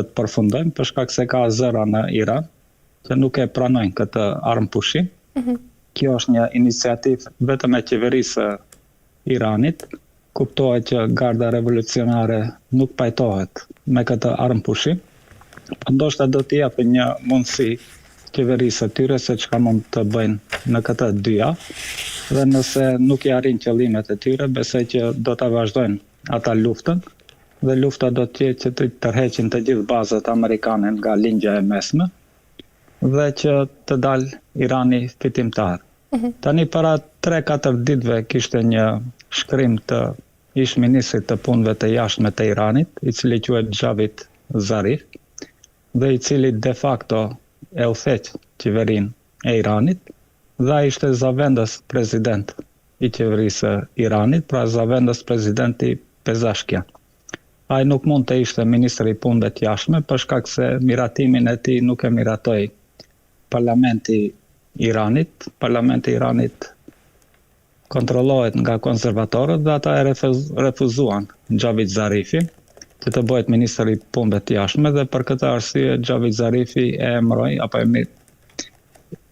të përfundojmë për shkak se ka zëra në Iran që nuk e pranojnë këtë armë pushim. Kjo është një iniciativë vetëm e qeverisë së Iranit. Kuptohet që garda revolucionare nuk pajtohet me këtë armë pushim. Ndoshta do t'i japë një mundësi qeverisë së tyre se çka mund të bëjnë në këtë 2 javë. Dhe nëse nuk i arrin qëllimet e tyre, besoj që do ta vazhdojnë ata luftën. Dhe lufta do të jetë që të tërheqin të gjithë bazat amerikane nga lindja e mesme dhe që të dalë Irani fitimtar. Tani para 3-4 ditëve kishte një shkrim të ish ministrit të punëve të jashtme të Iranit, i cili quhet Javed Zarif, dhe i cili de facto e udhëheq qeverinë e Iranit, dhe ai ishte zavendës president i qeverisë së Iranit, pra zavendës presidenti Pezeshkian. Ai nuk mund të ishte ministri i punëve të jashtme për shkak se miratimin e tij nuk e miratoi parlamenti i Iranit. Parlamenti i Iranit kontrollohet nga konservatorët dhe ata e refuzuan Javed Zarifin që të bëhet ministri i punëve të jashtme dhe për këtë arsye Javed Zarifi e emëroi apo e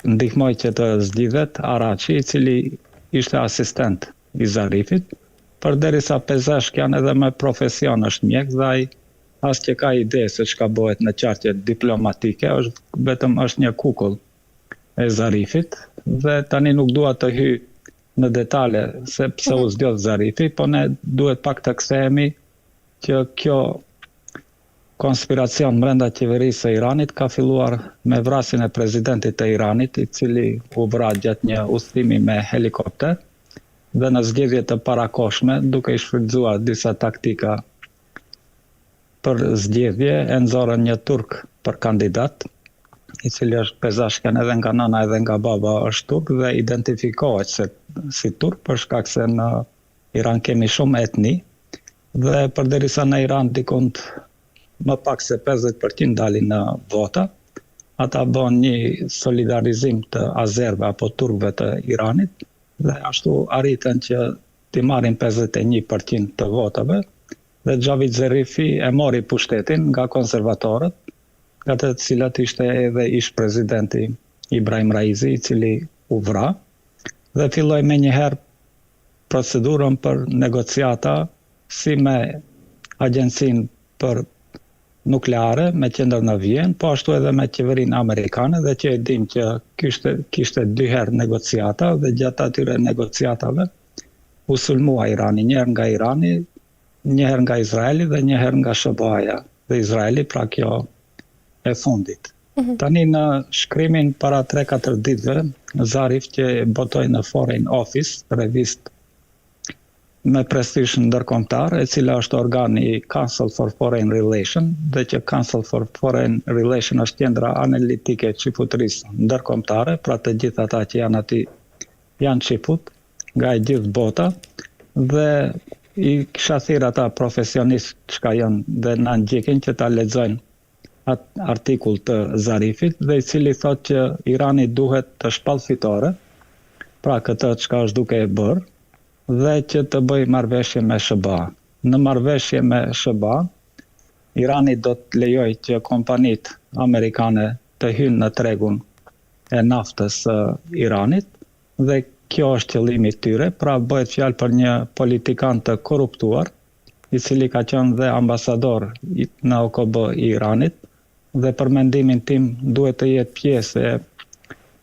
ndihmoi që të zgjidhet Araçi, i cili ishte asistent i Zarifit. Përderisa Pezeshkian edhe me profesion është mjek dhe ai as që ka ide se çka bëhet në qartje diplomatike, vetëm është një kukull e Zarifit dhe tani nuk dua të hyj në detale se pse u zgjodh Zarifi, po ne duhet pak të kthehemi që kjo konspiracion brenda qeverisë së Iranit ka filluar me vrasjen e presidentit të Iranit, i cili u vra gjatë një udhëtimi me helikopter dhe në zgjedhje të parakohshme, duke i shfrytzuar disa taktika për zgjedhje, e nxorën një turk për kandidat, i cili është Pezeshkian, edhe nga nëna edhe nga baba është turk dhe identifikohet si turk për shkak se në Iran kemi shumë etni dhe përderisa në Iran dikund më pak se 50% dalin në vota, ata bën një solidarizim të azerëve apo turkëve të Iranit dhe ashtu arritën që t'i marrin 51% të votave dhe Javed Zarifi e mori pushtetin nga konservatorët, nga të cilat ishte edhe ish presidenti Ibrahim Raizi, i cili u vra dhe filloi menjëherë procedurën për negociata si me Agjencinë për nukleare me qendër në Vjenë, po ashtu edhe me qeverinë amerikane dhe që e dim që kishte 2 herë negociata dhe gjatë atyre negociatave u sulmua Irani, një herë nga Irani, një herë nga Izraeli dhe një herë nga SBA-ja dhe Izraeli, pra kjo e fundit. Tani në shkrimin para 3-4 ditëve, Zarif që botoi në Foreign Office, revistë me prestish ndërkombëtar, e cila është organi i Council for Foreign Relations, dhe që Council for Foreign Relations është qendra analitike e çifutërisë ndërkombëtare, pra të gjithë ata që janë aty janë çifut nga e gjithë bota, dhe i kisha thirrë ata profesionistë që janë dhe na ndjekin që ta lexojnë atë artikull të Zarifit, dhe i cili thotë që Irani duhet të shpallë fitore, pra këtë çka është duke e bërë, dhe që të bëj marrëveshje me SBA. Në marrëveshje me SBA, Irani do të lejojë që kompanitë amerikane të hyjnë në tregun e naftës së Iranit dhe kjo është qëllimi i tyre, pra bëhet fjalë për një politikan të korruptuar, i cili ka qenë dhe ambasador në OKB i Iranit dhe për mendimin tim duhet të jetë pjesë e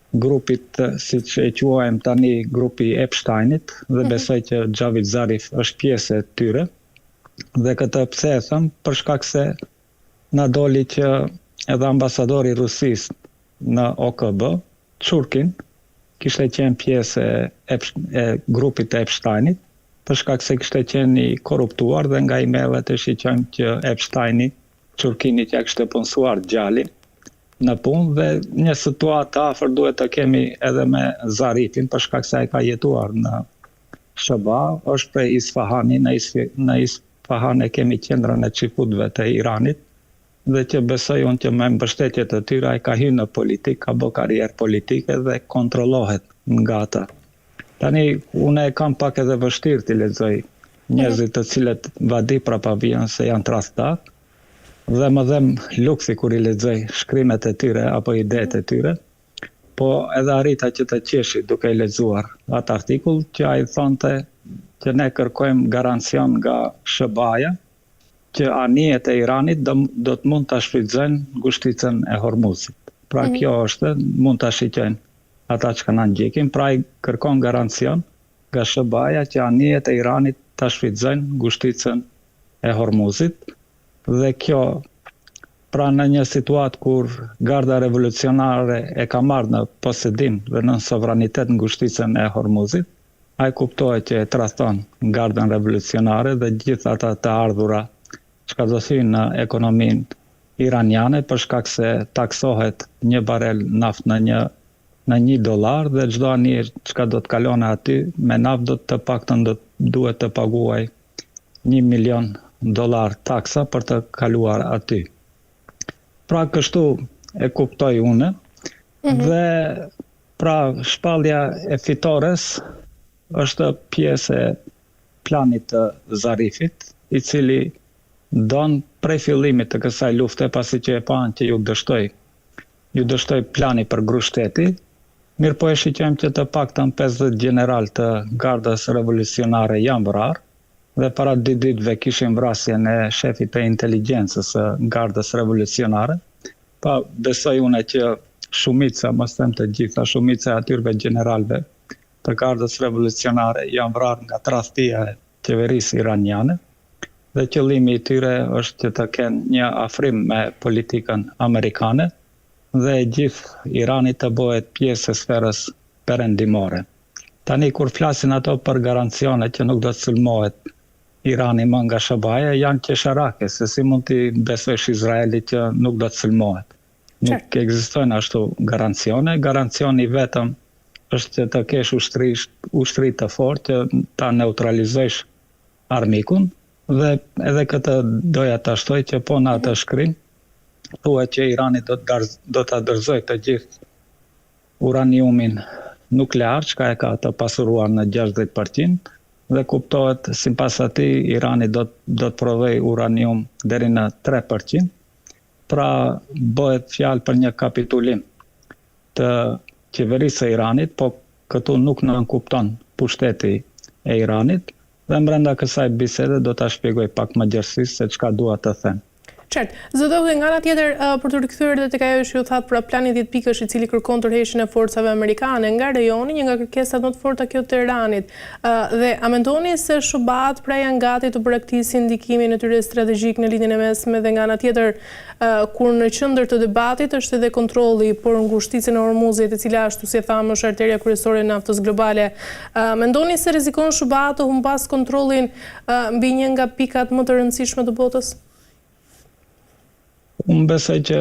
grupit, siç e quajmë tani, grupi Epsteinit, dhe besoj që Javed Zarif është pjesë e tyre. Dhe këtë pse e them, për shkak se na doli që edhe ambasadori i Rusisë në OKB, Churkin, kishte qenë pjesë e grupit të Epsteinit, për shkak se kishte qenë i korruptuar dhe nga emailët e shiqojmë që Epsteini, Churkinit ja kishte punësuar djalin në punë dhe një situatë afër duhet të kemi edhe me Zarifin për shkak se ai ka jetuar në SBA, është prej Isfahani, në Isfahan e kemi qendrën e çifutëve të Iranit dhe që besoj unë që me mbështetje të tyre ai ka hyrë në politikë, ka bërë karrierë politike dhe kontrollohet nga ata. Tani unë e kam pak edhe vështirë të lexoj njerëzit të cilët vadi prapa vjen se janë tradhtar, dhe më dhem luksi kur i lexoj shkrimet e tyre apo idetë e tyre, po edhe arrita që të qeshi duke i lexuar atë artikull që ai thonte që ne kërkojmë garancion nga SBA-ja që anijet e Iranit do të mund të shfrytëzojnë ngushticën e Hormuzit. Pra kjo është, mund të shiqojnë ata që kanë ndjekin, pra i kërkon garancion nga SBA-ja që anijet e Iranit të shfrytëzojnë ngushticën e Hormuzit, dhe kjo pra në një situatë kur garda revolucionare e ka marrë në posedim dhe në sovranitet ngushticën e Hormuzit, ai kuptohet që e trahton gardën revolucionare dhe gjithë ata të ardhura që ka do hyjnë në ekonominë iraniane për shkak se taksohet një barel naft në $1 dhe çdo anije që do të kalone aty me naft do të paktën duhet të paguaj $1 milion taksa për të kaluar aty. Pra kështu e kuptoj unë dhe pra shpallja e fitores është pjesë e planit të Zarifit, i cili don prej fillimit të kësaj lufte, pasi që e panë që ju dështoj plani për grushteti, mirë po e shiqojmë që të paktën 50 general të gardës revolucionare janë vrarë, dhe para 2 ditëve kishim vrasjen e shefit të inteligjencës së gardës revolucionare, pa besoj unë që shumica, mos them të gjitha, shumica e atyre generalëve të gardës revolucionare janë vrarë nga tradhtia e qeverisë iraniane, dhe qëllimi i tyre është që të kenë një afrim me politikën amerikane dhe gjithë Irani të bëhet pjesë e sferës perëndimore. Tani kur flasin ato për garancione që nuk do të sulmohet Irani më nga SBA-ja, janë qesharake, se si mund t'i besojsh Izraelit që nuk do të sulmohet. Nuk ekzistojnë ashtu garancione. Garancioni vetëm është që të kesh ushtri të fortë që ta neutralizojsh armikun, dhe edhe këtë doja ta shtoj që po në atë shkrim thuhet që Irani do ta dorëzojë të gjithë uraniumin nuklear, që ka të pasuruar në 60%, dhe kuptohet sipas atij Irani do të prodhoj uranium deri në 3%. Pra bëhet fjalë për një kapitulim të qeverisë së Iranit, po këtu nuk nënkupton pushteti e Iranit, dhe brenda kësaj bisede do ta shpjegoj pak më gjerësisht se çka dua të them. Qartë. Zëdovë, nga ana tjetër, për të rikthyer edhe tek ajo që ju thatë pra plani 10 pikësh i cili kërkon tërheqjen e forcave amerikane nga rejoni, një nga kërkesat më të forta kjo të Iranit. Dhe a mendoni se SBA-t pra janë gati të braktisin ndikimin e tyre strategjik në lidhjen e mesme, dhe nga ana tjetër, kur në qendër të debatit është edhe kontrolli për ngushticën e Hormuzit, e cila ashtu si e thamë është arteria kryesore e naftës globale. Mendoni se rrezikon SBA të humpas kontrollin mbi një nga pikat më të rëndësishme të botës? Unë besoj që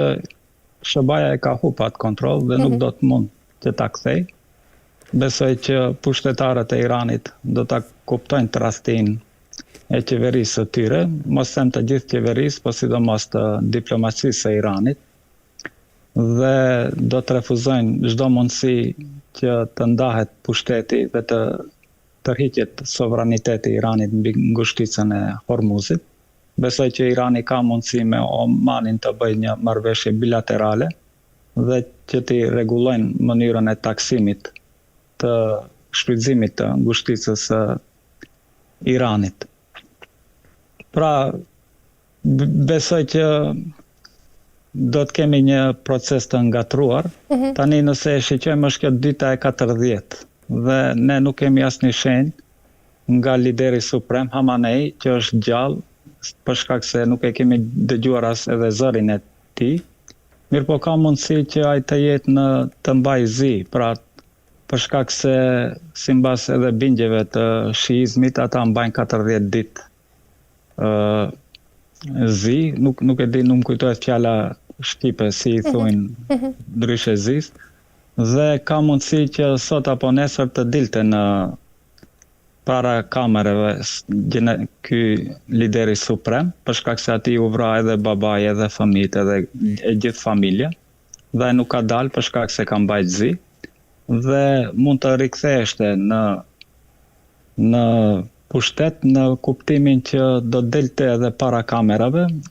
SBA-ja e ka humbur atë kontroll dhe nuk do të mund që ta kthej. Besoj që pushtetarët e Iranit do ta kuptojnë tradhtinë e qeverisë së tyre, mos them të gjithë qeverisë, po sidomos të diplomacisë së Iranit, dhe do të refuzojnë çdo mundësi që të ndahet pushteti dhe të tërhiqet sovraniteti i Iranit mbi ngushticën e Hormuzit. Besoj që Irani ka mundësi me Omanin të bëjë një marrëveshje bilaterale dhe që t'i rregullojnë mënyrën e taksimit të shfrytëzimit të ngushticës së Iranit. Pra, besoj që do të kemi një proces të ngatruar. Tani nëse e shiqojmë është kjo dita e 40 dhe ne nuk kemi asnjë shenjë nga lideri suprem Hamanei që është gjallë, për shkak se nuk e kemi dëgjuar as edhe zërin e tij. Mirë po ka mundësi që ai të jetë të mbaj zi, pra për shkak se sipas edhe bingjeve të shiizmit ata mbajnë 40 ditë zi, nuk e di, nuk më kujtohet fjala shqipe si i thuajnë ndryshe zis, dhe ka mundësi që sot apo nesër të dilte në para kamerave ky lideri suprem, për shkak se atij u vra edhe babai edhe fëmijët edhe e gjithë familja, dhe nuk ka dalë për shkak se ka mbajtur zi, dhe mund të riktheheshte në pushtet në kuptimin që do delte edhe para kamerave,